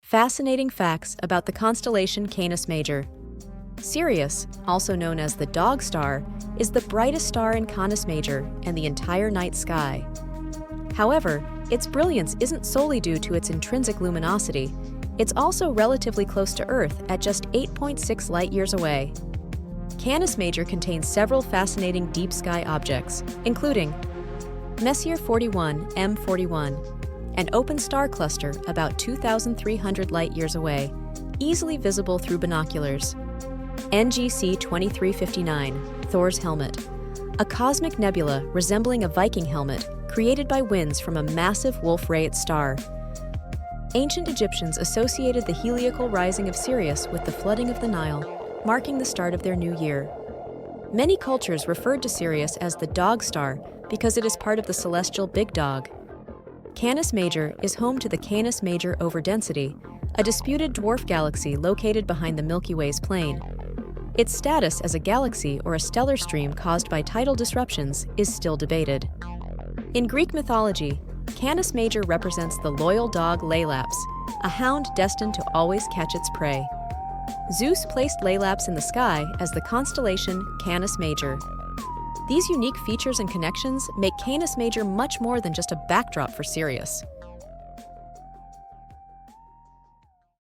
Fascinating facts about the constellation Canis Major. Sirius, also known as the Dog Star, is the brightest star in Canis Major and the entire night sky. However, its brilliance isn't solely due to its intrinsic luminosity. It's also relatively close to Earth at just 8.6 light-years away. Canis Major contains several fascinating deep sky objects, including Messier 41 M41, an open star cluster about 2,300 light-years away, easily visible through binoculars. NGC 2359, Thor's helmet, a cosmic nebula resembling a Viking helmet created by winds from a massive Wolf-Rayet star. Ancient Egyptians associated the heliacal rising of Sirius with the flooding of the Nile, marking the start of their new year. Many cultures referred to Sirius as the Dog Star because it is part of the celestial Big Dog. Canis Major is home to the Canis Major Overdensity, a disputed dwarf galaxy located behind the Milky Way's plane. Its status as a galaxy or a stellar stream caused by tidal disruptions is still debated. In Greek mythology, Canis Major represents the loyal dog Laelaps, a hound destined to always catch its prey. Zeus placed Laelaps in the sky as the constellation Canis Major. These unique features and connections make Canis Major much more than just a backdrop for Sirius.